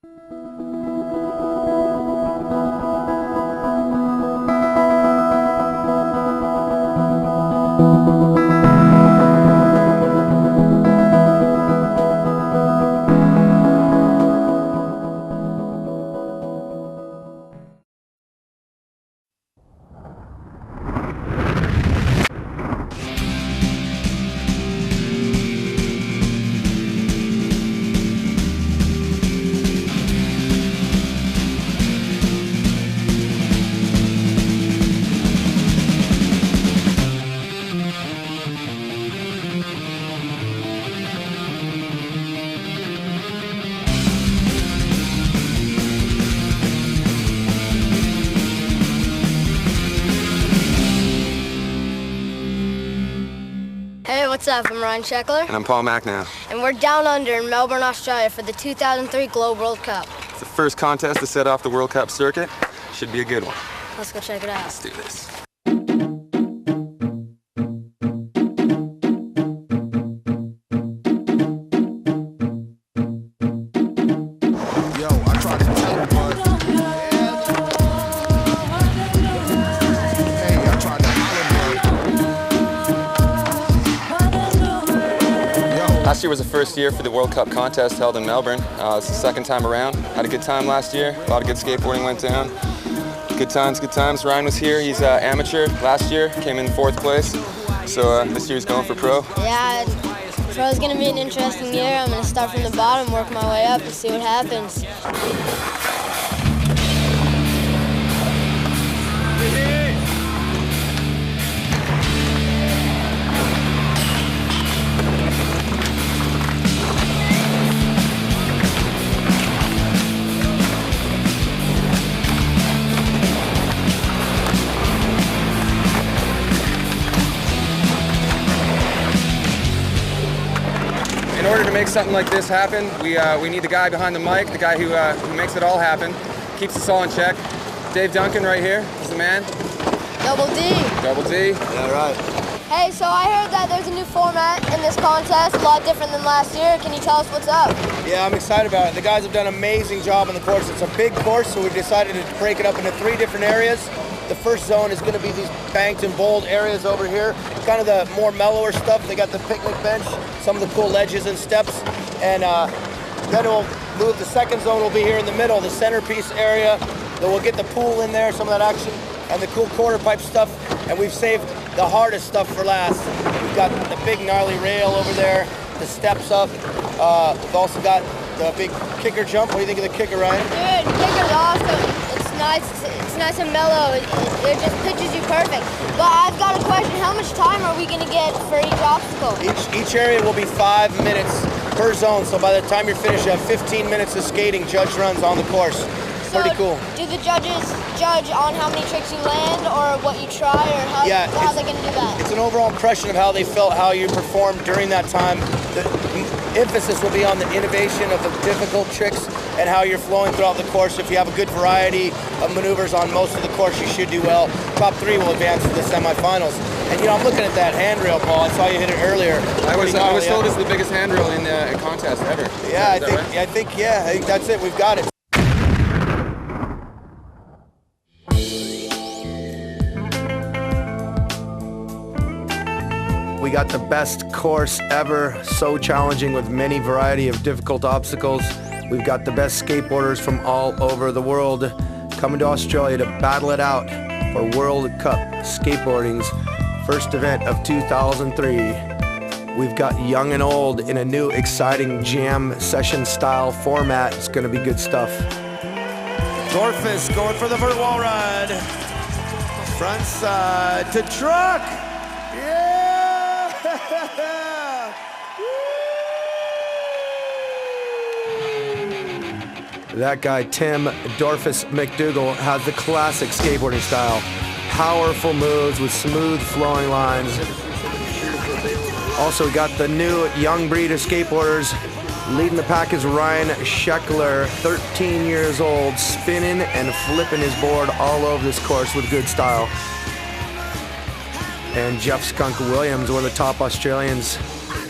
Hey, what's up? I'm Ryan Sheckler. And I'm Paul Macnow. And we're down under in Melbourne, Australia for the 2003 Globe World Cup. It's the first contest to set off the World Cup circuit. Should be a good one. Let's go check it out. Let's do this. Last year was the first year for the World Cup contest held in Melbourne. It's the second time around. Had a good time last year. A lot of good skateboarding went down. Good times, good times. Ryan was here. He's amateur last year, came in 4th place. So this year he's going for pro. Yeah, pro is going to be an interesting year. I'm going to start from the bottom, work my way up, and see what happens. In order to make something like this happen, we need the guy behind the mic, the guy who makes it all happen, keeps us all in check. Dave Duncan right here is the man. Double D. Double D. Yeah, right. Hey, so I heard that there's a new format in this contest, a lot different than last year. Can you tell us what's up? Yeah, I'm excited about it. The guys have done an amazing job on the course. It's a big course, so we've decided to break it up into 3 different areas. The first zone is going to be these banked and bold areas over here, kind of the more mellower stuff. They got the picnic bench, some of the cool ledges and steps, and then we'll move. The second zone will be here in the middle, the centerpiece area. Then we'll get the pool in there, some of that action, and the cool quarter pipe stuff, and we've saved the hardest stuff for last. We've got the big gnarly rail over there, the steps up. We've also got the big kicker jump. What do you think of the kicker, Ryan? Dude, kicker's awesome. It's nice and mellow. It just pitches you perfect. But I've got a question. How much time are we going to get for each obstacle? Each area will be 5 minutes per zone. So by the time you're finished, you have 15 minutes of skating judge runs on the course. So pretty cool. Do the judges judge on how many tricks you land or what you try, or how are they going to do that? It's an overall impression of how they felt, how you performed during that time. The emphasis will be on the innovation of the difficult tricks and how you're flowing throughout the course. If you have a good variety of maneuvers on most of the course, you should do well. Top 3 will advance to the semifinals. And I'm looking at that handrail, Paul. I saw you hit it earlier. I was told it's the biggest handrail in a contest ever. Yeah, I think that's it. We've got it. We got the best course ever, so challenging with many variety of difficult obstacles. We've got the best skateboarders from all over the world coming to Australia to battle it out for World Cup Skateboarding's first event of 2003. We've got young and old in a new exciting jam session style format. It's gonna be good stuff. Dorfus going for the vert wall ride. Front side to truck. Yeah! That guy, Tim Dorfus McDougall, has the classic skateboarding style. Powerful moves with smooth flowing lines. Also, we got the new young breed of skateboarders. Leading the pack is Ryan Sheckler, 13 years old, spinning and flipping his board all over this course with good style. And Jeff Skunk Williams, one of the top Australians,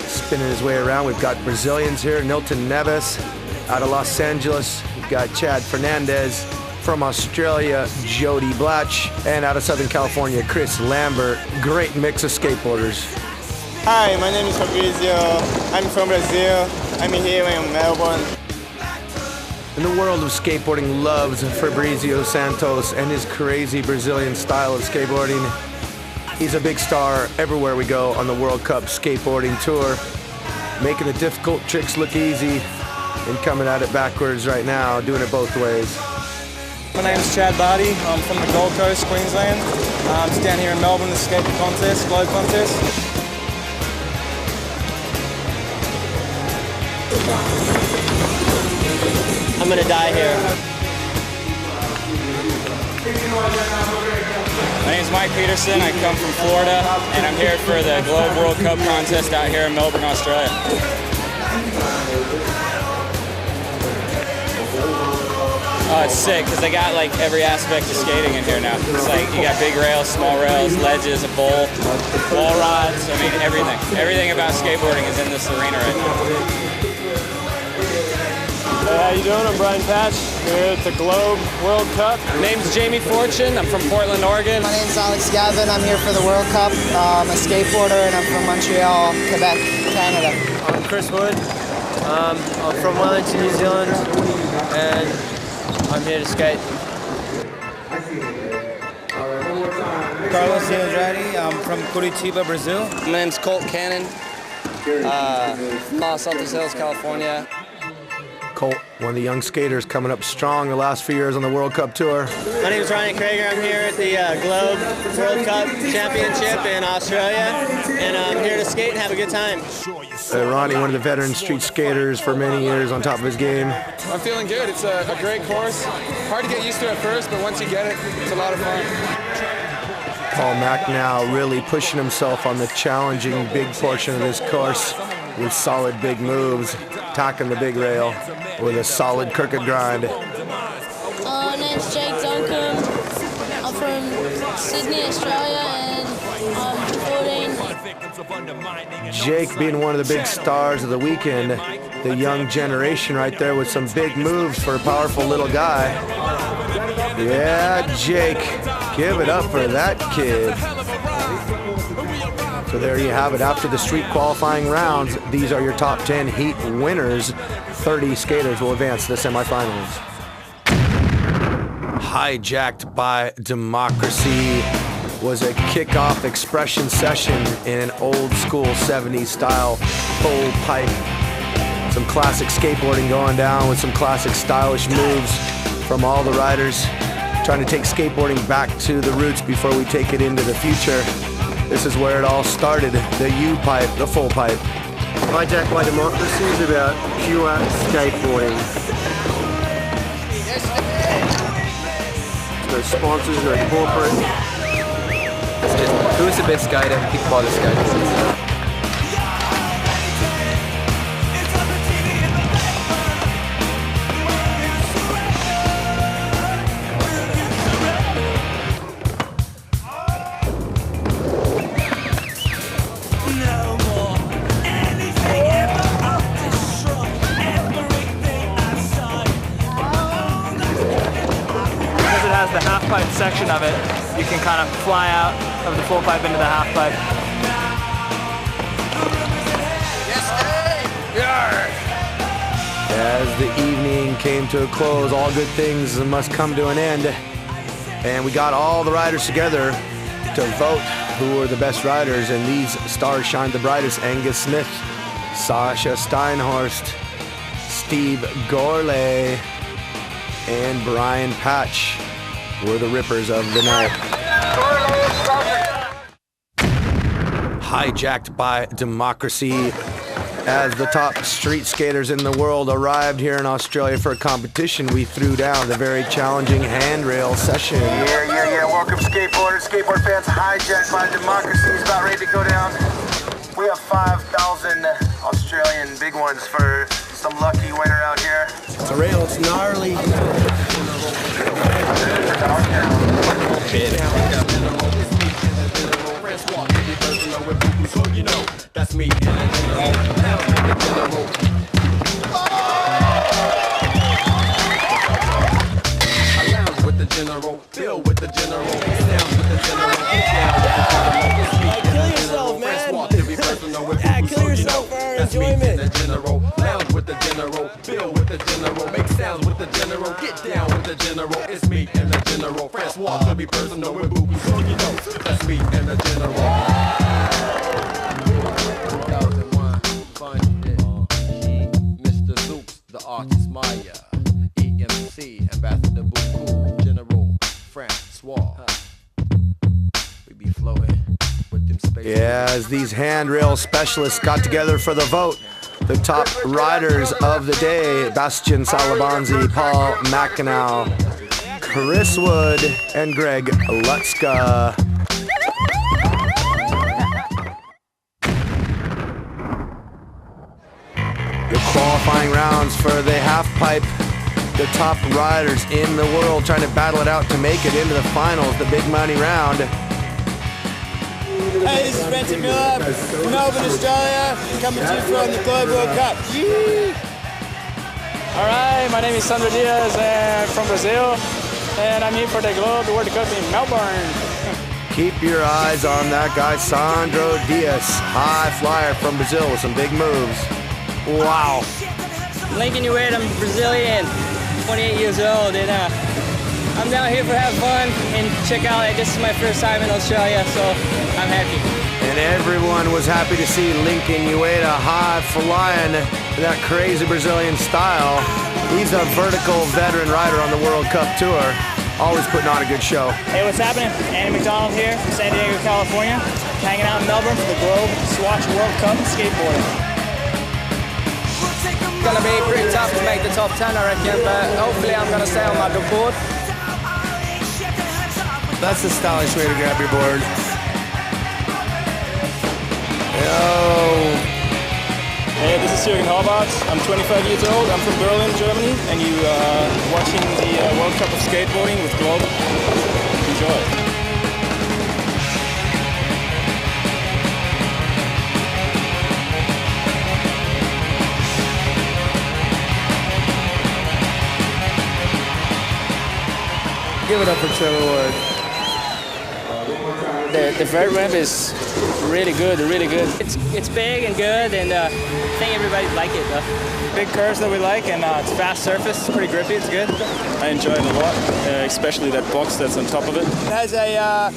spinning his way around. We've got Brazilians here, Nilton Neves, Out of Los Angeles, we've got Chad Fernandez. From Australia, Jody Blatch. And out of Southern California, Chris Lambert. Great mix of skateboarders. Hi, my name is Fabrizio. I'm from Brazil. I'm here in Melbourne. And the world of skateboarding loves Fabrizio Santos and his crazy Brazilian style of skateboarding. He's a big star everywhere we go on the World Cup Skateboarding Tour, making the difficult tricks look easy and coming at it backwards right now, doing it both ways. My name is Chad Barty. I'm from the Gold Coast, Queensland. I'm just down here in Melbourne, the skate contest, globe contest. I'm gonna die here. My name is Mike Peterson. I come from Florida, and I'm here for the Globe World Cup contest out here in Melbourne, Australia. Oh, it's sick, because they got like every aspect of skating in here now. It's like you got big rails, small rails, ledges, a bowl, wall rods, I mean everything. Everything about skateboarding is in this arena right now. Hey, how you doing? I'm Brian Patch, here at the Globe World Cup. My name's Jamie Fortune, I'm from Portland, Oregon. My name's Alex Gavin. I'm here for the World Cup. I'm a skateboarder and I'm from Montreal, Quebec, Canada. I'm Chris Wood. I'm from Wellington, New Zealand, and I'm here to skate. Carlos Andrade, I'm from Curitiba, Brazil. My name's Colt Cannon, from Los Altos Hills, California. Colt, one of the young skaters coming up strong the last few years on the World Cup Tour. My name is Ryan Krager. I'm here at the Globe World Cup Championship in Australia, and I'm here to skate and have a good time. Ronnie, one of the veteran street skaters for many years on top of his game. I'm feeling good. It's a great course. Hard to get used to at first, but once you get it, it's a lot of fun. Paul Mack now really pushing himself on the challenging big portion of this course with solid big moves, attacking the big rail with a solid crooked grind. My name's Jake Duncombe. I'm from Sydney, Australia, and I'm 14. Jake being one of the big stars of the weekend, the young generation right there with some big moves for a powerful little guy. Yeah, Jake, give it up for that kid. So there you have it. After the street qualifying rounds, these are your top 10 heat winners. 30 skaters will advance to the semifinals. Hijacked by Democracy was a kickoff expression session in an old school 70s style full pipe. Some classic skateboarding going down with some classic stylish moves from all the riders, trying to take skateboarding back to the roots before we take it into the future. This is where it all started, the U-pipe, the full pipe. Hijacked by Democracy is about pure skateboarding. No sponsors, no corporate. It's just who's the best skater, picked by the skaters. The half pipe section of it, you can kind of fly out of the full pipe into the half pipe. As the evening came to a close, all good things must come to an end. And we got all the riders together to vote who were the best riders, and these stars shined the brightest. Angus Smith, Sasha Steinhorst, Steve Gorley, and Brian Patch were the rippers of the night. Hijacked by Democracy. As the top street skaters in the world arrived here in Australia for a competition, we threw down the very challenging handrail session. Yeah. Welcome skateboarders, skateboard fans. Hijacked by Democracy is about ready to go down. We have 5,000 Australian big ones for some lucky winner out here. It's a rail, it's gnarly. That's me. walk to be personal with boobies, so you know that's me and the general. 2001, fun hit. Mr. Zoops, the artist Maya, EMC, Ambassador Buku, General Francois. We be floating with them space. Yeah, as these handrail specialists got together for the vote, the top riders of the day, Bastian Salabanzi, Paul McAnal, Chris Wood, and Greg Lutzka. The qualifying rounds for the half pipe, the top riders in the world trying to battle it out to make it into the finals, the big money round. Hey, this is Brenton Miller from Melbourne, Australia, coming to you from the Globe World Cup. All right, my name is Sandro Diaz from Brazil, and I'm here for the Globe World Cup in Melbourne. Keep your eyes on that guy, Sandro Diaz, high flyer from Brazil with some big moves. Wow. Lincoln Ueda, I'm Brazilian, 28 years old, and I'm down here for have fun and check out. This is my first time in Australia, so I'm happy. And everyone was happy to see Lincoln Ueda high flying that crazy Brazilian style. He's a vertical veteran rider on the World Cup Tour, always putting on a good show. Hey, what's happening? Andy McDonald here from San Diego, California, hanging out in Melbourne for the Globe.Swatch World.Cup.Skateboarding. It's gonna be pretty tough to make the top 10, I reckon, but hopefully I'm gonna stay on my board. That's the stylish way to grab your board. Yo. Hey, this is Jürgen Horvath. I'm 25 years old. I'm from Berlin, Germany, and you are watching the World Cup of Skateboarding with Globe. Enjoy. Give it up for Trevor Wood. The vert ramp is really good, really good. It's big and good, and I think everybody like it though. Big curves that we like, and it's fast surface, it's pretty grippy, it's good. I enjoy it a lot, especially that box that's on top of it. It has a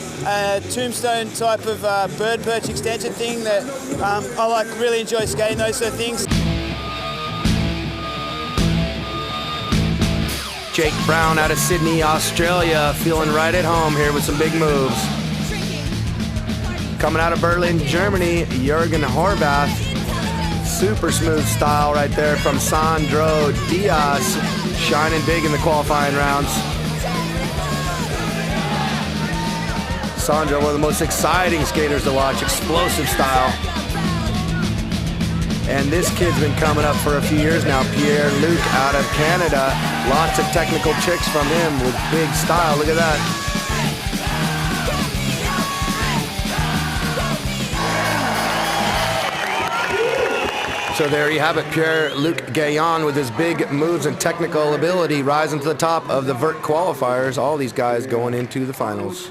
tombstone type of bird perch extension thing that I really enjoy skating those sort of things. Jake Brown out of Sydney, Australia, feeling right at home here with some big moves. Coming out of Berlin, Germany, Jürgen Horvath. Super smooth style right there from Sandro Diaz, shining big in the qualifying rounds. Sandro, one of the most exciting skaters to watch, explosive style. And this kid's been coming up for a few years now, Pierre-Luc out of Canada. Lots of technical tricks from him with big style. Look at that. So there you have it, Pierre-Luc Gaillon with his big moves and technical ability rising to the top of the vert qualifiers. All these guys going into the finals.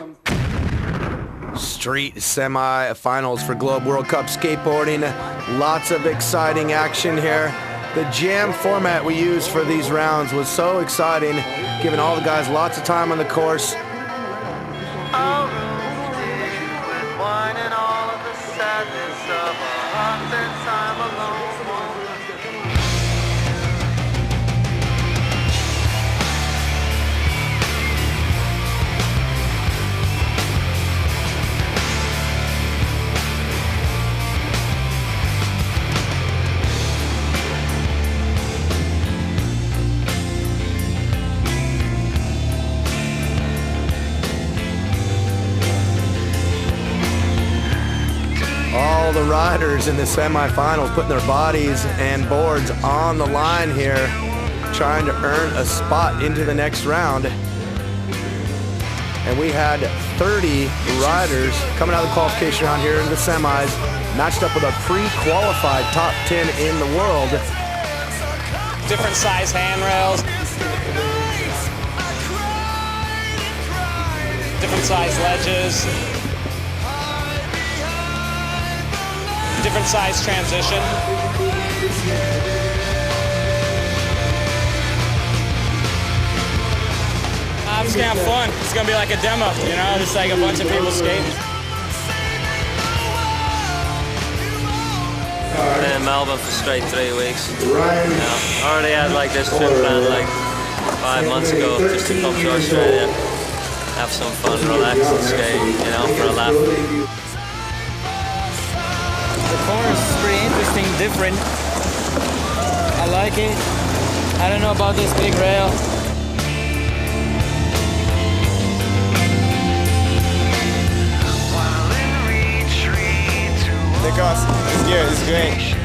Street semi-finals for Globe World Cup Skateboarding. Lots of exciting action here. The jam format we used for these rounds was so exciting, giving all the guys lots of time on the course. All the riders in the semifinals putting their bodies and boards on the line here, trying to earn a spot into the next round. And we had 30 riders coming out of the qualification round here in the semis, matched up with a pre-qualified top 10 in the world. Different size handrails, different size ledges, different size transition. I'm just gonna have fun. It's gonna be like a demo, you know, just like a bunch of people skating. Been in Melbourne for straight 3 weeks. I already had like this trip planned like 5 months ago, just to come to Australia, have some fun, relax and skate, you know, for a laugh. The course is pretty interesting, different. I like it. I don't know about this big rail. The course is good, it's great.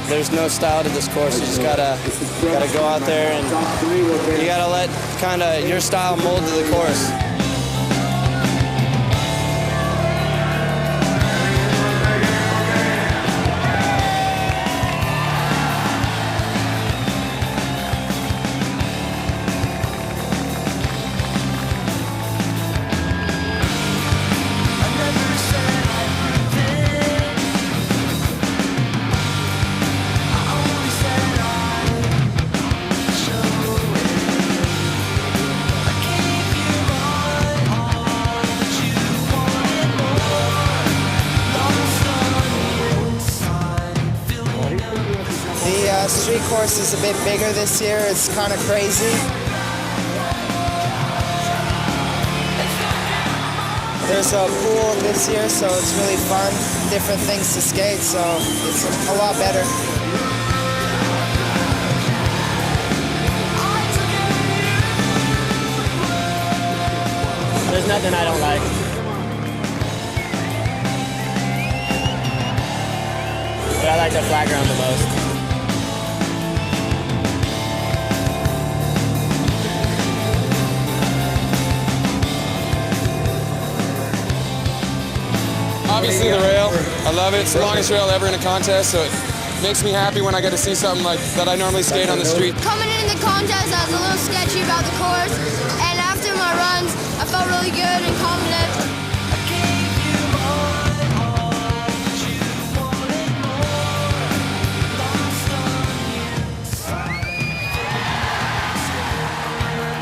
There's no style to this course. You just gotta go out there and you gotta let kind of your style mold to the course. The street course is a bit bigger this year. It's kind of crazy. There's a pool this year, so it's really fun. Different things to skate, so it's a lot better. There's nothing I don't like. But I like the flat ground the most. Obviously the rail, I love it. It's the longest rail ever in a contest, so it makes me happy when I get to see something like that I normally skate on the street. Coming into the contest, I was a little sketchy about the course, and after my runs, I felt really good and confident.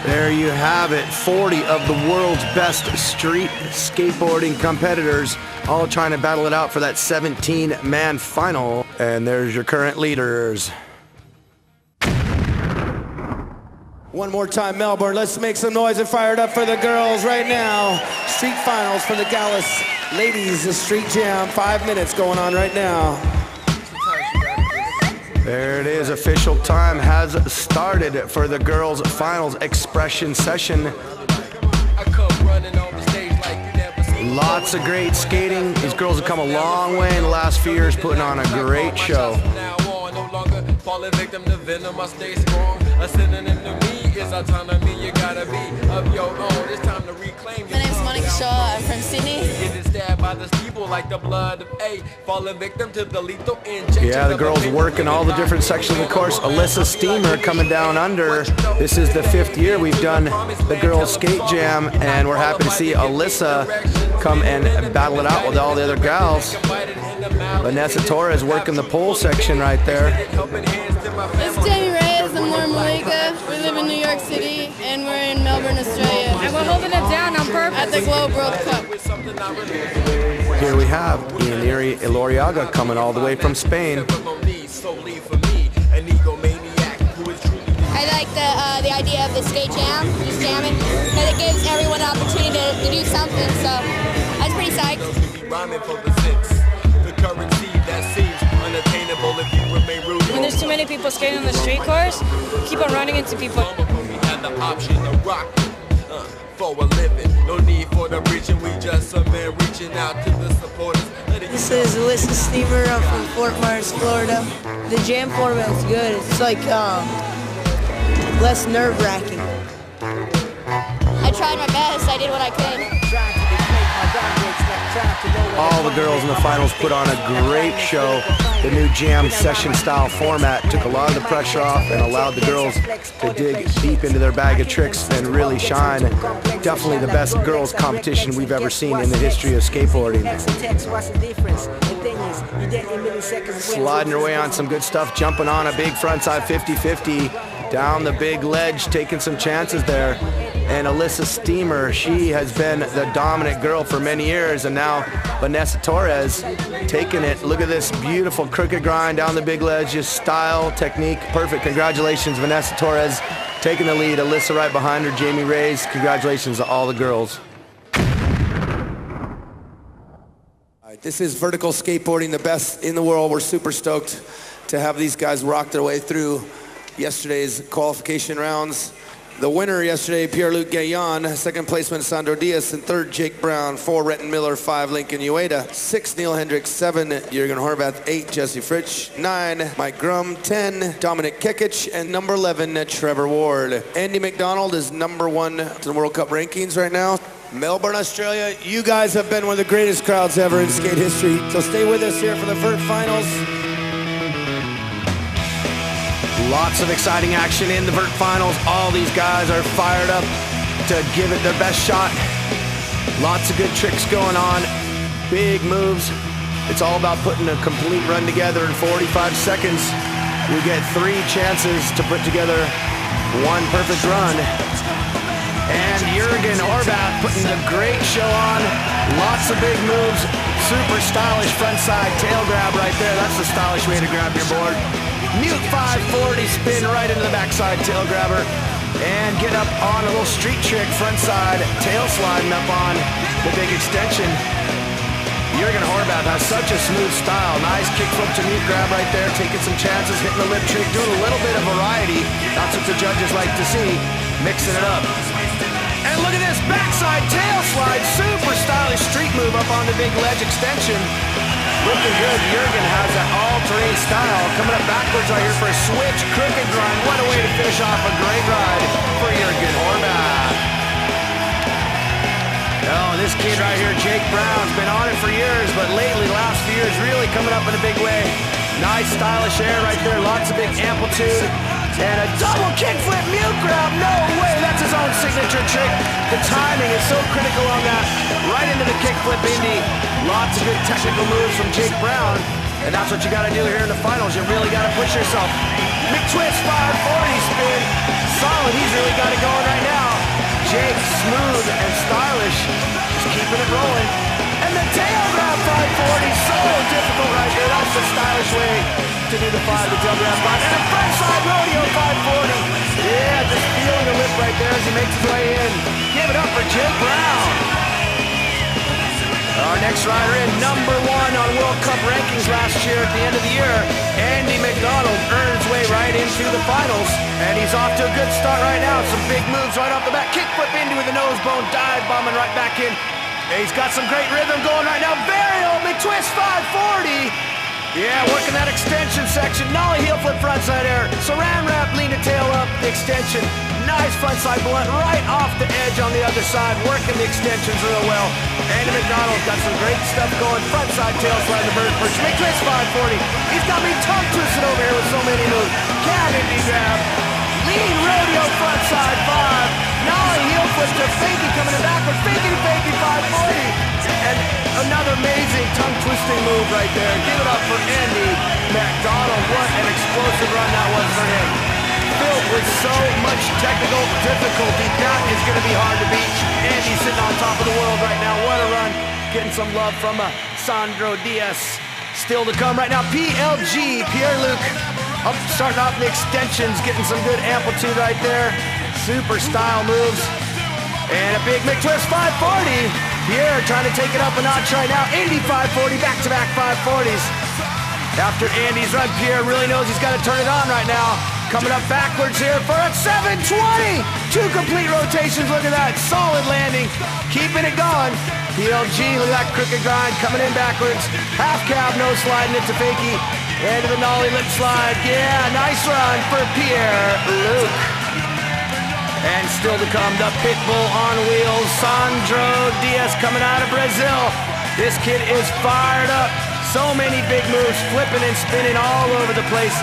There you have it, 40 of the world's best street skateboarding competitors all trying to battle it out for that 17-man final. And there's your current leaders. One more time, Melbourne. Let's make some noise and fire it up for the girls right now. Street finals for the Gallus Ladies, the Street Jam. 5 minutes going on right now. There it is, official time has started for the girls' finals expression session. Lots of great skating. These girls have come a long way in the last few years, putting on a great show. Falling victim to venom, I stay strong. A synonym to me is autonomy. You gotta be of your own. It's time to reclaim. My name's Monica Shaw. I'm from Sydney. Getting stabbed by the steeple like the blood of A. Falling victim to the lethal injection. Yeah, the girls working all the different sections of the course. Alyssa Steamer coming down under. This is the 5th year we've done the girls skate jam, and we're happy to see Alyssa come and battle it out with all the other gals. Vanessa Torres working the pole section right there. It's Jamie Reyes. I'm Laura Malika. We live in New York City, and we're in Melbourne, Australia. And we're holding it down on purpose at the Globe World Cup. Here we have Ianiri Eloriaga coming all the way from Spain. I like the idea of the skate jam, just jamming, because it gives everyone an opportunity to do something, so I was pretty psyched. When there's too many people skating on the street course, keep on running into people. For a living, no need for the reaching, we just some men reaching out to the supporters. This is Alyssa Steamer. I'm from Fort Myers, Florida. The jam format is good. It's like less nerve-wracking. I tried my best. I did what I could. All the girls in the finals put on a great show. The new jam session style format took a lot of the pressure off and allowed the girls to dig deep into their bag of tricks and really shine. Definitely the best girls competition we've ever seen in the history of skateboarding. Sliding her way on some good stuff, jumping on a big frontside 50-50 down the big ledge, taking some chances there. And Alyssa Steamer, she has been the dominant girl for many years, and now Vanessa Torres taking it. Look at this beautiful crooked grind down the big ledge, just style, technique, perfect. Congratulations, Vanessa Torres, taking the lead. Alyssa right behind her, Jamie Reyes. Congratulations to all the girls. This is vertical skateboarding, the best in the world. We're super stoked to have these guys rock their way through yesterday's qualification rounds. The winner yesterday, Pierre-Luc Gaillon, second placement Sandro Diaz, and third Jake Brown, 4 Renton Miller, 5 Lincoln Ueda, 6 Neil Hendricks, 7 Jürgen Horvath, 8 Jesse Fritsch, 9 Mike Grum, 10 Dominic Kekich, and number 11 Trevor Ward. Andy McDonald is number 1 in the World Cup rankings right now. Melbourne, Australia, you guys have been one of the greatest crowds ever in skate history, so stay with us here for the vert finals. Lots of exciting action in the vert finals. All these guys are fired up to give it their best shot. Lots of good tricks going on, big moves. It's all about putting a complete run together in 45 seconds. We get 3 chances to put together one perfect run. And Jürgen Horvath putting a great show on. Lots of big moves. Super stylish frontside tail grab right there. That's the stylish way to grab your board. Mute 540, spin right into the backside tail grabber, and get up on a little street trick frontside tail sliding up on the big extension. Jürgen Horvath has such a smooth style. Nice kickflip to mute grab right there, taking some chances, hitting the lip trick, doing a little bit of variety. That's what the judges like to see, mixing it up. And look at this backside tail slide, super stylish street move up on the big ledge extension. Looking good. Jürgen has that all-terrain style. Coming up backwards right here for a switch, crooked grind. What a way to finish off a great ride for Jürgen Horvath. Oh, this kid right here, Jake Brown's been on it for years, but lately, last few years, really coming up in a big way. Nice stylish air right there, lots of big amplitude. And a double kickflip mute grab. No way, that's his own signature trick. The timing is so critical on that. Right into the kickflip Indy. Lots of good technical moves from Jake Brown. And that's what you gotta do here in the finals. You really gotta push yourself. McTwist 540 spin. Solid, he's really got it going right now. Jake, smooth and stylish. Just keeping it rolling. And the tail grab 540, so difficult right there. That's the stylish way to do the 5, the tail grab 5. And a frontside rodeo 540. Yeah, just feeling the lip right there as he makes his way in. Give it up for Jake Brown. Our next rider in, number 1 on World Cup rankings last year at the end of the year, Andy McDonald earned his way right into the finals. And he's off to a good start right now. Some big moves right off the bat. Kickflip into with the nose bone, dive bombing right back in. He's got some great rhythm going right now. Varial McTwist 540. Yeah, working that extension section. Nollie heel flip frontside air. Saran wrap, lean the tail up, the extension. Nice frontside blunt right off the edge on the other side. Working the extensions real well. Andy McDonald's got some great stuff going. Frontside tail slide the bird perch. McTwist 540. He's got me tongue twisted over here with so many moves. Cab Indy grab. Lean rodeo frontside 5. Nollie heel flip to Fakey coming in backward. Fakey 540. And another amazing tongue-twisting move right there. Give it up for Andy McDonald. What an explosive run that was for him. Filled with so much technical difficulty. That is going to be hard to beat. Andy's sitting on top of the world right now. What a run. Getting some love from Sandro Diaz. Still to come right now. PLG, Pierre-Luc, up starting off the extensions. Getting some good amplitude right there. Super style moves. And a big McTwist 540. Pierre trying to take it up a notch right now. Indy 540, back-to-back 540s. After Andy's run, Pierre really knows he's got to turn it on right now. Coming up backwards here for a 720. 2 complete rotations, look at that. Solid landing, keeping it going. PLG, look at that crooked grind, coming in backwards. Half cab, no sliding it to Fakey. Into the nollie lip slide. Yeah, nice run for Pierre-Luc. And still to come, the Pitbull on wheels, Sandro Diaz coming out of Brazil. This kid is fired up. So many big moves, flipping and spinning all over the place.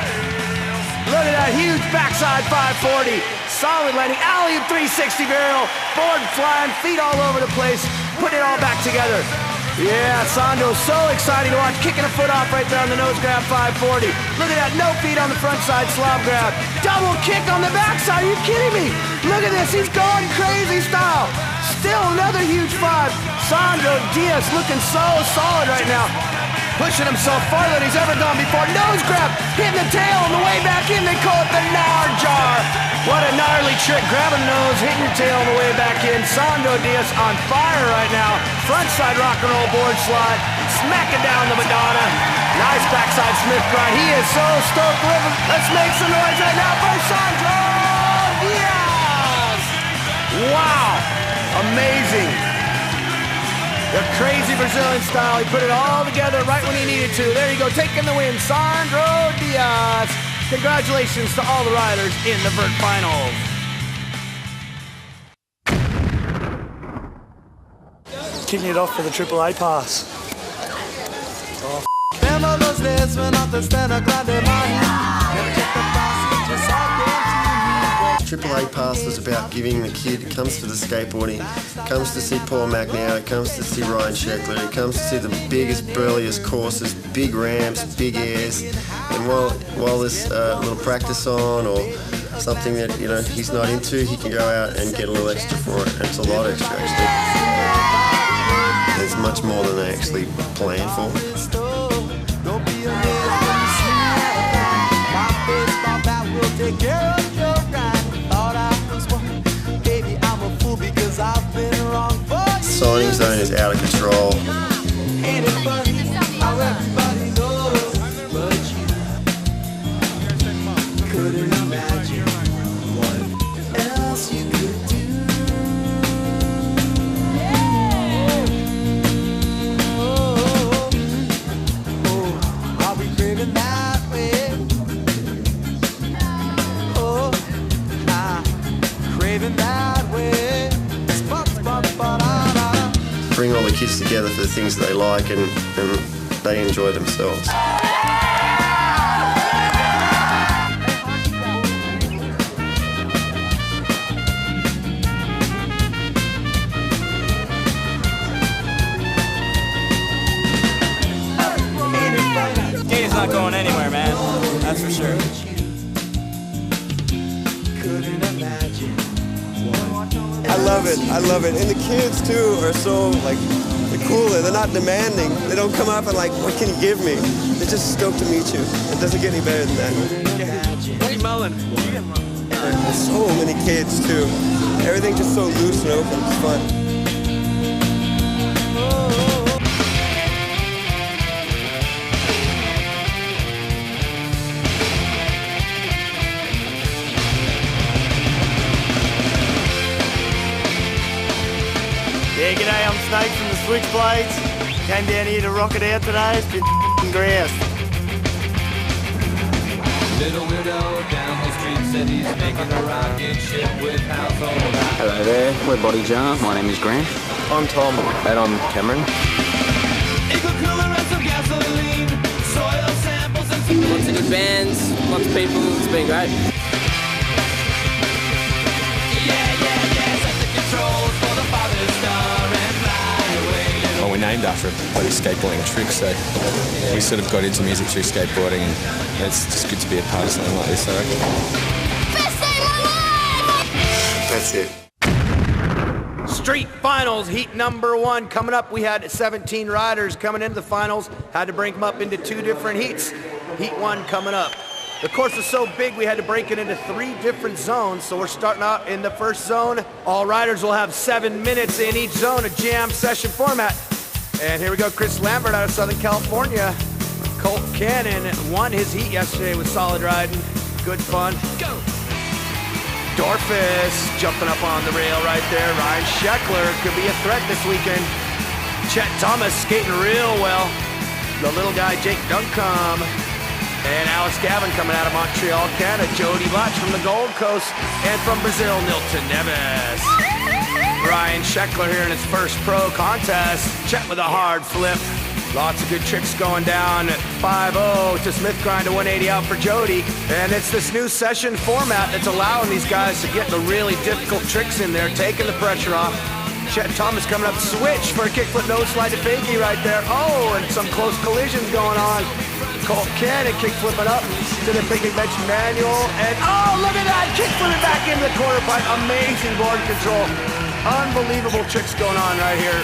Look at that huge backside 540. Solid landing, alley-oop 360 barrel. Board flying, feet all over the place. Put it all back together. Yeah, Sandro, so exciting to watch. Kicking a foot off right there on the nose grab 540. Look at that, no feet on the front side slob grab. Double kick on the backside, are you kidding me? Look at this, he's going crazy style. Still another huge 5. Sandro Diaz looking so solid right now. Pushing himself farther than he's ever gone before. Nose grab, hitting the tail on the way back in. They call it the Nard Jar. What a gnarly trick, grabbing nose, hitting your tail on the way back in. Sandro Diaz on fire right now. Frontside rock and roll board slide, smacking down the Madonna. Nice backside Smith grind. He is so stoked. Let's make some noise right now for Sandro Diaz. Wow, amazing. The crazy Brazilian style. He put it all together right when he needed to. There you go, taking the win, Sandro Diaz. Congratulations to all the riders in the vert finals. Kicking it off for the AAA pass. Oh, AAA Pass was about giving the kid, comes to the skateboarding, comes to see Paul McNair, comes to see Ryan Sheckler, comes to see the biggest, burliest courses, big ramps, big airs, and while there's a little practice on or something that he's not into, he can go out and get a little extra for it, and it's a lot extra actually. There's much more than they actually plan for. Signing zone is out of control. Couldn't imagine what else you could do. Oh, are we craving that way? Oh, craving that way. Bring all the kids together for the things that they like and they enjoy themselves. Skating's not going anywhere, man. That's for sure. Couldn't imagine. I love it. And the kids too are so they're cooler. They're not demanding. They don't come up and what can you give me? They're just stoked to meet you. It doesn't get any better than that. Hey, Mullen. There's so many kids too. Everything's just so loose and open. It's fun. Yeah, g'day, I'm Snake from the Switchblades. Came down here to rock it out today. It's been grass. Little widow down the street said he's making a rocket ship with household. Hello there, we're Body Jar. My name is Grant. I'm Tom. And I'm Cameron. Soil samples and some lots of good bands, lots of people. It's been great. Well, we're named after a bloody skateboarding trick, so we sort of got into music through skateboarding, and it's just good to be a part of something like this, I reckon. Best day of my life! That's it. Street finals, heat number 1 coming up. We had 17 riders coming into the finals. Had to break them up into 2 different heats. Heat 1 coming up. The course was so big we had to break it into 3 different zones. So we're starting out in the first zone. All riders will have 7 minutes in each zone, a jam session format. And here we go, Chris Lambert out of Southern California. Colt Cannon won his heat yesterday with solid riding. Good fun. Go! Dorfus jumping up on the rail right there. Ryan Sheckler could be a threat this weekend. Chet Thomas skating real well. The little guy, Jake Duncombe. And Alex Gavin coming out of Montreal, Canada. Jody Blatch from the Gold Coast. And from Brazil, Nilton Neves. Ryan Sheckler here in his first pro contest. Chet with a hard flip. Lots of good tricks going down. 5-0 to Smith grind to 180 out for Jody. And it's this new session format that's allowing these guys to get the really difficult tricks in there, taking the pressure off. Chet Thomas coming up, switch for a kickflip nose slide to fakie right there. Oh, and some close collisions going on. Colt Cannon kickflipping up to the big bench manual. And oh, look at that, kickflipping back into the quarter pipe. Amazing board control. Unbelievable tricks going on right here.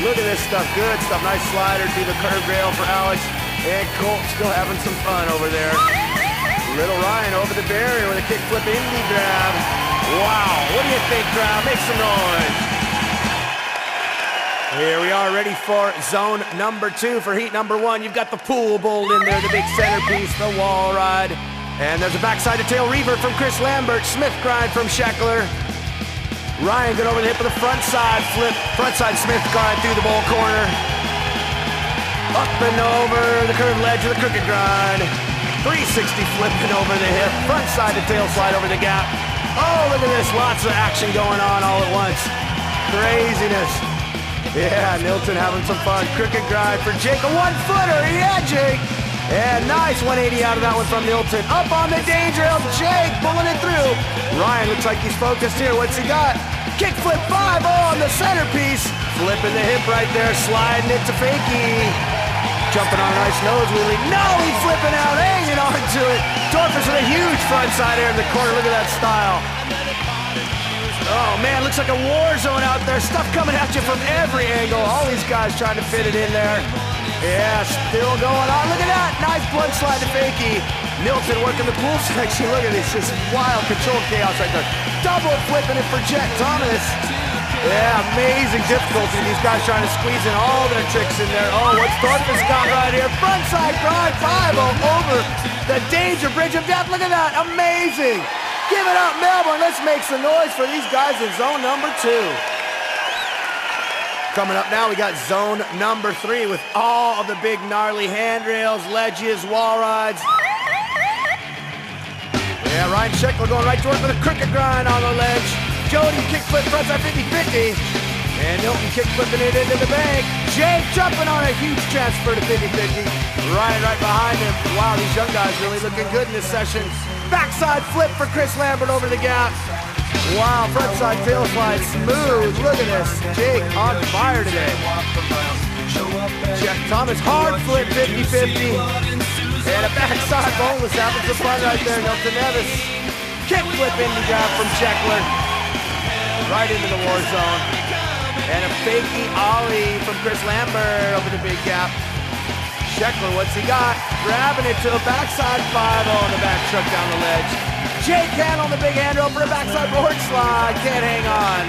Look at this stuff, good stuff. Nice slider through the curved rail for Alex. And Colt still having some fun over there. Little Ryan over the barrier with a kickflip indie grab. Wow, what do you think, crowd? Make some noise. Here we are, ready for zone number 2 for heat number 1. You've got the pool bowl in there, the big centerpiece, the wall ride. And there's a backside to tail revert from Chris Lambert. Smith grind from Sheckler. Ryan got over the hip of the front side flip. Front side Smith grind through the bowl corner. Up and over the curved ledge of the crooked grind. 360 flipping over the hip. Front side to tail slide over the gap. Oh, look at this. Lots of action going on all at once. Craziness. Yeah, Nilton having some fun. Crooked grind for Jake. A 1-footer. Yeah, Jake. And nice 180 out of that one from Nilton. Up on the danger rail. Jake pulling it through. Ryan looks like he's focused here. What's he got? Kickflip 5-0 on the centerpiece. Flipping the hip right there. Sliding it to fakie. Jumping on a nice nose wheelie. No, he's flipping out. Hanging on to it. Dorfus with a huge front side air in the corner. Look at that style. Oh, man, looks like a war zone out there. Stuff coming at you from every angle. All these guys trying to fit it in there. Yeah, still going on. Look at that. Nice blunt slide to fakie. Nilton working the pool section. Look at this. Just wild control chaos right there. Double flipping it for Jet Thomas. Yeah, amazing difficulty. These guys trying to squeeze in all their tricks in there. Oh, what's Dorfus got right here? Front side grind 5-0 over the danger bridge of death. Look at that. Amazing. Give it up, Melbourne. Let's make some noise for these guys in zone number 2. Coming up now, we got zone number 3 with all of the big gnarly handrails, ledges, wall rides. Yeah, Ryan Sheckler going right to work with a crooked grind on the ledge. Jody kickflip frontside 50-50. And Nilton kickflipping it into the bank. Jake jumping on a huge transfer to 50-50. Ryan right behind him. Wow, these young guys really looking good in this session. Backside flip for Chris Lambert over the gap. Wow, frontside tail slide smooth. Look at this. Jake on fire today. Jeff Thomas hard flip 50-50. And a backside boneless having some fun right there. Nilton Nevis. Kickflip indie grab from Sheckler. Right into the war zone. And a fakie ollie from Chris Lambert over the big gap. Sheckler, what's he got? Grabbing it to a backside 5-0 on the back truck down the ledge. Jake can on the big handrail for a backside board slide. Can't hang on.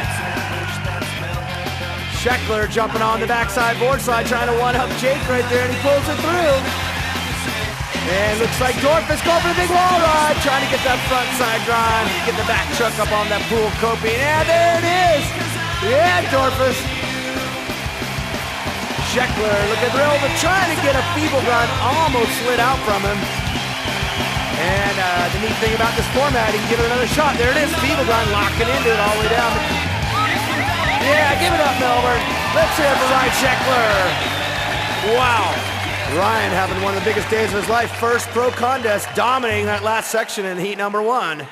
Sheckler jumping on the backside board slide, trying to one-up Jake right there, and he pulls it through. And looks like Dorfus going for the big wall ride, trying to get that front side grind, get the back truck up on that pool coping. Yeah, there it is. Yeah, Dorfus. Sheckler looking thrilled, but trying to get a feeble grind, almost slid out from him. And the neat thing about this format, he can give it another shot. There it is, feeble grind locking into it all the way down. Yeah, give it up, Melbourne. Let's hear it for Ryan Sheckler. Wow. Ryan having one of the biggest days of his life. First pro contest, dominating that last section in heat number 1.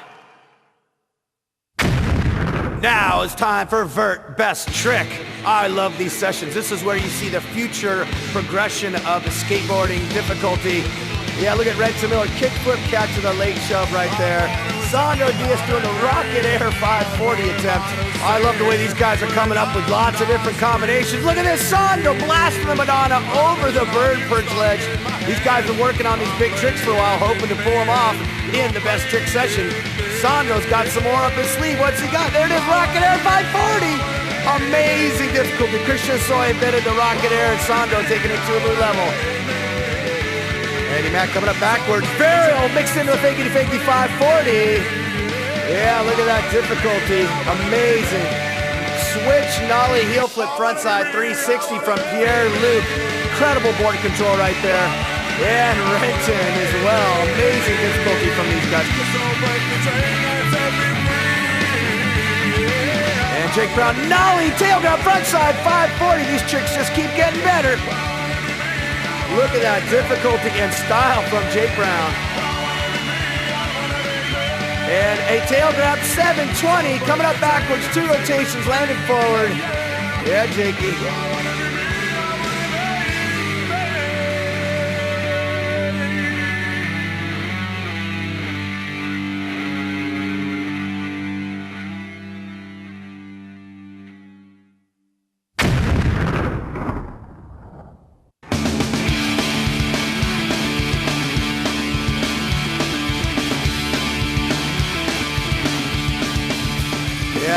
Now it's time for Vert Best Trick. I love these sessions. This is where you see the future progression of the skateboarding difficulty. Yeah, look at Redson Miller, kickflip catch with a late shove right there. Sandro Diaz doing the Rocket Air 540 attempt. I love the way these guys are coming up with lots of different combinations. Look at this, Sandro blasting the Madonna over the bird perch ledge. These guys are working on these big tricks for a while, hoping to pull them off in the best trick session. Sandro's got some more up his sleeve. What's he got? There it is, Rocket Air 540. Amazing difficulty. Christian Soy invented the Rocket Air, and Sandro taking it to a new level. Andy Mack coming up backwards. Burial mixed into a fakey-to-fakey 540. Yeah, look at that difficulty. Amazing. Switch nollie heel flip frontside 360 from Pierre-Luc. Incredible board control right there. And Renton as well. Amazing difficulty from these guys. And And Jake Brown, nollie, tail grab, frontside, 540. These tricks just keep getting better. Look at that difficulty and style from Jake Brown. And a tail grab, 720, coming up backwards, 2 rotations, landing forward. Yeah, Jakey.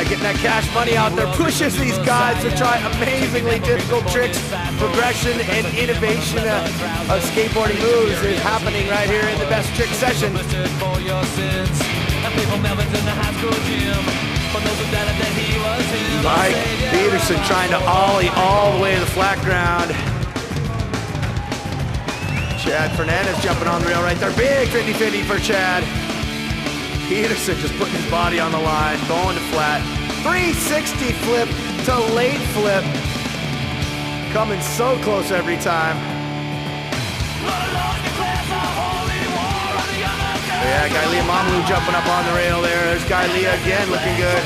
Getting that cash money out there pushes these guys to try amazingly difficult tricks. Progression and innovation of skateboarding moves is happening right here in the Best Trick Session. Mike Peterson trying to ollie all the way to the flat ground. Chad Fernandez jumping on the rail right there. Big 50-50 for Chad. Peterson just putting his body on the line, going to flat. 360 flip to late flip. Coming so close every time. Yeah, Gailia Mamalu jumping up on the rail there. There's Gailia again, looking good.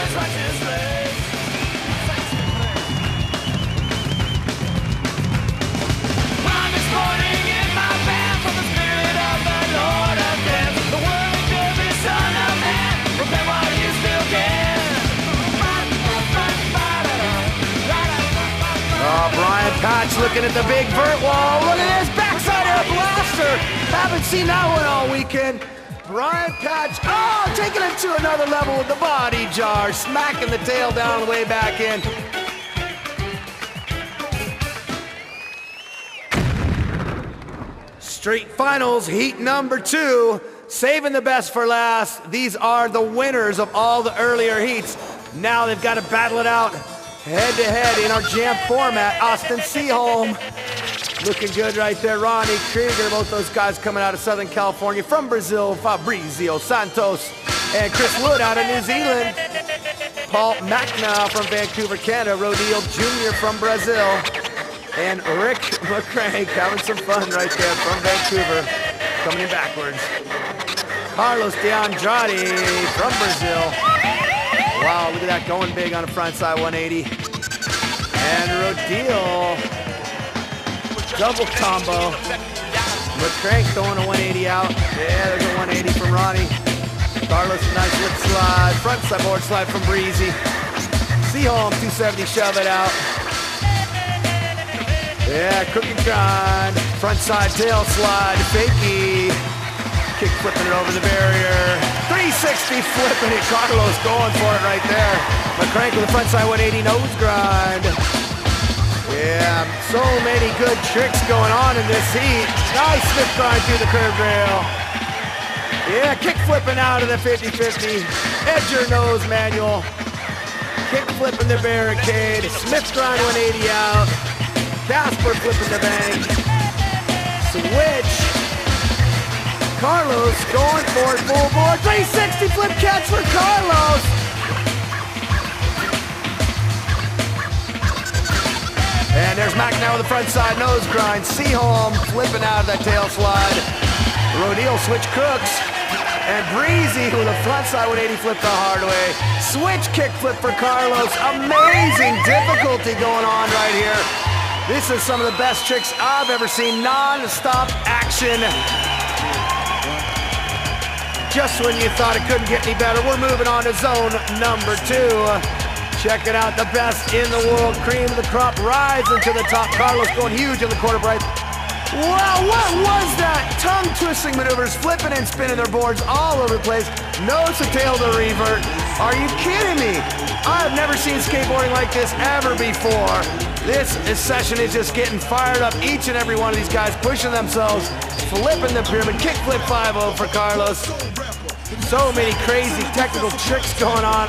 Brian Patch looking at the big vert wall. Look at this backside air blaster. Haven't seen that one all weekend. Brian Patch, oh, taking it to another level with the body jar. Smacking the tail down on the way back in. Street Finals, heat number 2. Saving the best for last. These are the winners of all the earlier heats. Now they've got to battle it out head-to-head in our jam format. Austin Seaholm looking good right there. Ronnie Krieger, both those guys coming out of Southern California. From Brazil, Fabrizio Santos and Chris Wood out of New Zealand. Paul Macna from Vancouver, Canada. Rodil Jr. from Brazil. And Rick McCrank having some fun right there from Vancouver. Coming in backwards. Carlos De Andrade from Brazil. Wow, look at that, going big on the front side, 180. And Rodil, double combo. McCrank throwing a 180 out. Yeah, there's a 180 from Ronnie. Carlos, a nice lip slide. Front side board slide from Breezy. Seaholm, 270, shove it out. Yeah, crook and grind. Front side tail slide, fakie. Kick flipping it over the barrier. 360 flipping it. Carlos going for it right there. McCrank with the front side 180 nose grind. Yeah, so many good tricks going on in this heat. Nice slip grind through the curved rail. Yeah, kick flipping out of the 50-50. Edge your nose manual. Kick flipping the barricade. Smith grind 180 out. Casper flipping the bank. Switch. Carlos going for it, full board. 360 flip catch for Carlos. And there's Mac now with the front side nose grind. Seaholm flipping out of that tail slide. Rodil switch crooks. And Breezy with a front side 180 flip the hard way. Switch kick flip for Carlos. Amazing difficulty going on right here. This is some of the best tricks I've ever seen. Non-stop action. Just when you thought it couldn't get any better, we're moving on to zone number 2. Checking out the best in the world. Cream of the crop rising to the top. Carlos going huge in the quarter pipe. Wow, what was that? Tongue-twisting maneuvers, flipping and spinning their boards all over the place. Nose to tail to revert. Are you kidding me? I've never seen skateboarding like this ever before. This session is just getting fired up. Each and every one of these guys pushing themselves, flipping the pyramid. Kick flip 5-0 for Carlos. So many crazy technical tricks going on.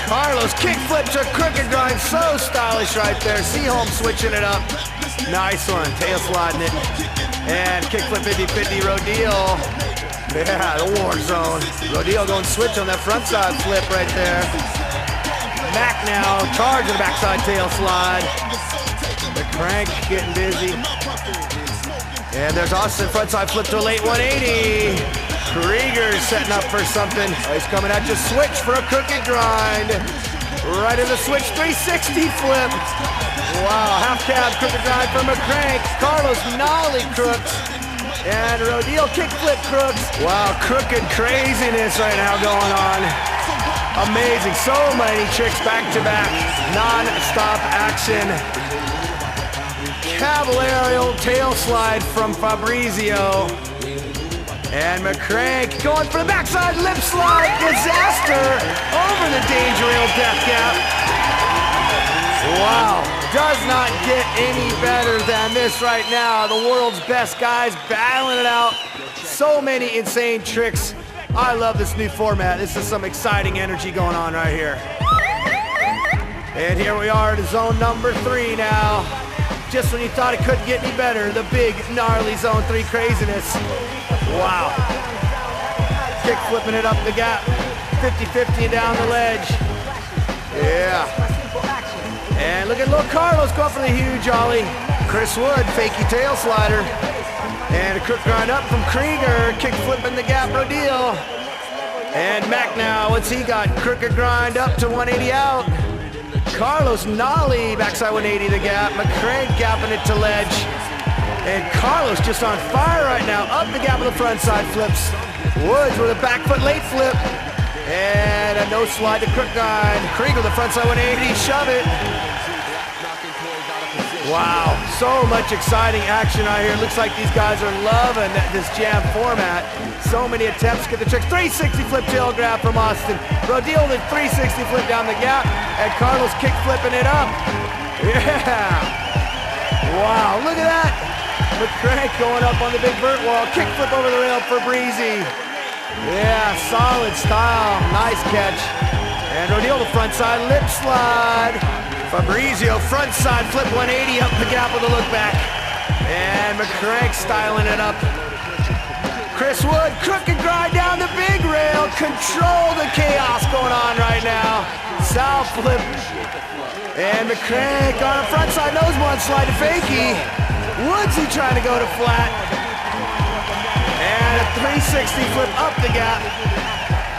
Carlos kick flip to crooked grind. So stylish right there. Seaholm switching it up. Nice one. Tail sliding it. And kick flip 50-50 Rodil. Yeah, the war zone. Rodil going switch on that front side flip right there. Mac now, charge the backside tail slide. The crank getting busy. And there's Austin, frontside flip to a late 180. Krieger's setting up for something. Oh, he's coming at you, switch for a crooked grind. Right in the switch, 360 flip. Wow, half cab, crooked grind from a crank. Carlos nollie crooks. And Rodil kickflip crooks. Wow, crooked craziness right now going on. Amazing, so many tricks back to back. Non-stop action. Cavallarial tail slide from Fabrizio. And McCrank going for the backside lip slide. Disaster over the danger rail death gap. Wow, does not get any better than this right now. The world's best guys battling it out. So many insane tricks. I love this new format. This is some exciting energy going on right here. And here we are to zone number 3 now. Just when you thought it couldn't get any better, the big, gnarly zone 3 craziness. Wow. Kick flipping it up the gap. 50-50 down the ledge. Yeah. And look at little Carlos go for the huge ollie. Chris Wood, fakey tail slider. And a crook grind up from Krieger. Kick flipping the gap, Rodil. And Mac now, what's he got? Crooked grind up to 180 out. Carlos nollie, backside 180 the gap. McCrank gapping it to ledge. And Carlos just on fire right now. Up the gap with the front side flips. Woods with a back foot late flip. And a no slide to crook grind. Krieger with the front side 180, shove it. Wow, so much exciting action out here. Looks like these guys are loving this jam format. So many attempts, get the tricks. 360 flip tail grab from Austin. Rodil with 360 flip down the gap. And Carlos kick flipping it up. Yeah. Wow, look at that. McCrank going up on the big vert wall. Kick flip over the rail for Breezy. Yeah, solid style. Nice catch. And Rodil the front side lip slide. Fabrizio front side flip 180 up the gap with a look back. And McCrank styling it up. Chris Wood, crooked grind down the big rail. Control the chaos going on right now. Sal flip. And McCrank on a front side nose one slide to fakie. Woodsy trying to go to flat. And a 360 flip up the gap.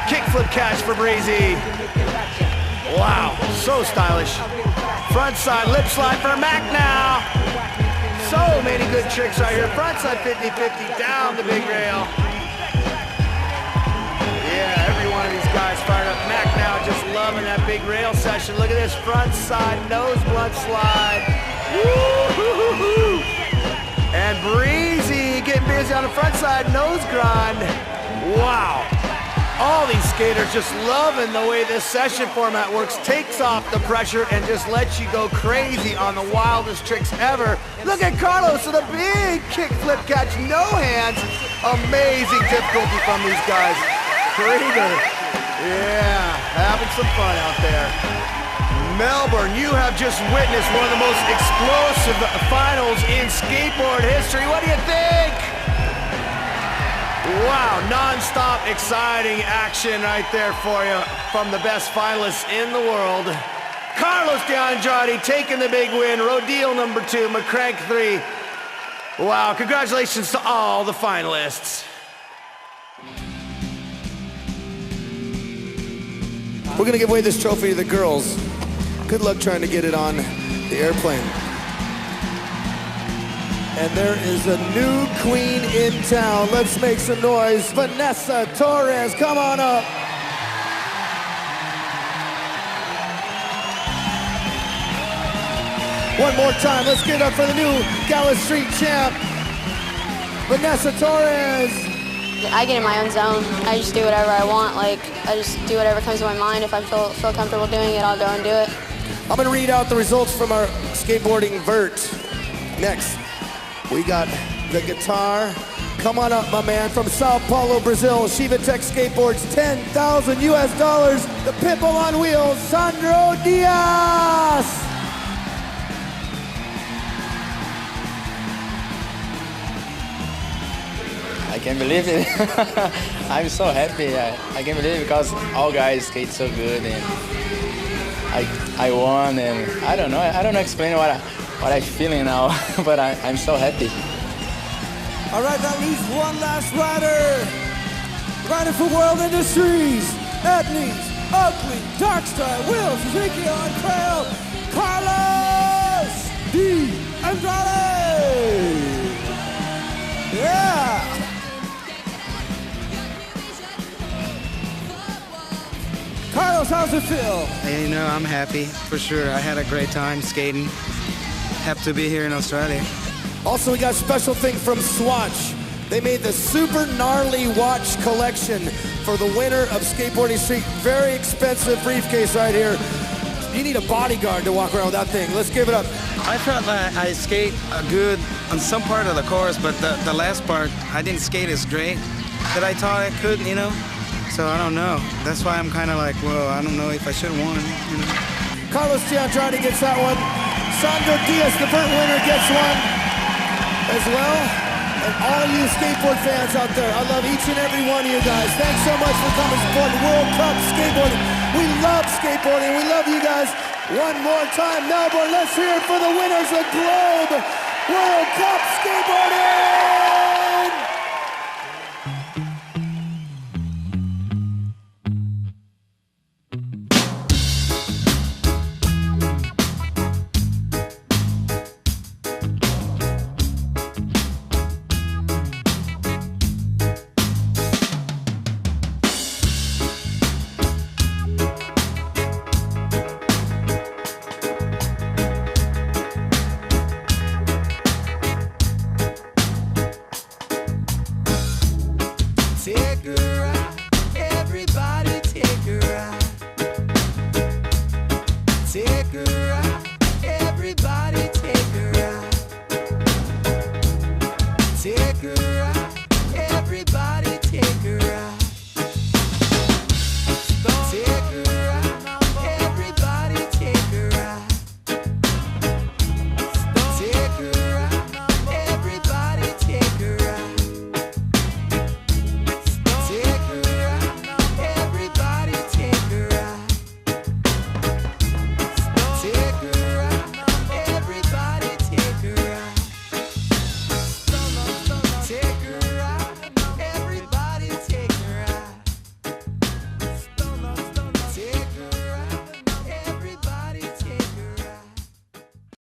Kick flip catch for Breezy. Wow, so stylish. Front side lip slide for Mac now. So many good tricks right here. Front side 50-50 down the big rail. Yeah, every one of these guys fired up. Mac now just loving that big rail session. Look at this front side nose blunt slide. Woo-hoo-hoo-hoo. And Breezy getting busy on the front side nose grind. Wow. All these skaters just loving the way this session format works. Takes off the pressure and just lets you go crazy on the wildest tricks ever. Look at Carlos with a big kick flip catch, no hands. Amazing difficulty from these guys. Krieger, yeah, having some fun out there. Melbourne, you have just witnessed one of the most explosive finals in skateboard history. What do you think? Wow, non-stop exciting action right there for you from the best finalists in the world. Carlos De Andrade taking the big win. Rodil number 2, McCrank 3. Wow, congratulations to all the finalists. We're gonna give away this trophy to the girls. Good luck trying to get it on the airplane. And there is a new queen in town. Let's make some noise. Vanessa Torres, come on up. One more time, let's get it up for the new Gala Street champ, Vanessa Torres. I get in my own zone. I just do whatever I want. Like, I just do whatever comes to my mind. If I feel comfortable doing it, I'll go and do it. I'm gonna read out the results from our skateboarding vert. Next, we got the guitar. Come on up, my man, from Sao Paulo, Brazil. Shiva Tech Skateboards, $10,000 US. The Pitbull on wheels, Sandro Diaz. I can't believe it. I'm so happy. I can't believe it because all guys skate so good, and I won, and I don't know. I don't know explain what I'm feeling now, but I'm so happy. All right, that leaves one last rider. Rider for World Industries, Etnies, Oakley, Darkstar, Wills, Ezekiel, and Trail, Carlos D. Andrade. Yeah. Carlos, how's it feel? Hey, you know, I'm happy, for sure. I had a great time skating. Happy to be here in Australia. Also, we got a special thing from Swatch. They made the super gnarly watch collection for the winner of Skateboarding Street. Very expensive briefcase right here. You need a bodyguard to walk around with that thing. Let's give it up. I felt like I skate good on some part of the course, but the last part, I didn't skate as great that I thought I could, you know? So I don't know. That's why I'm kind of like, well, I don't know if I should have won, you know? Carlos D. Andrade gets that one. Sandro Diaz, the Burt winner, gets one as well. And all you skateboard fans out there, I love each and every one of you guys. Thanks so much for coming to support World Cup Skateboarding. We love skateboarding. We love you guys. One more time, Melbourne, let's hear it for the winners of Globe World Cup Skateboarding!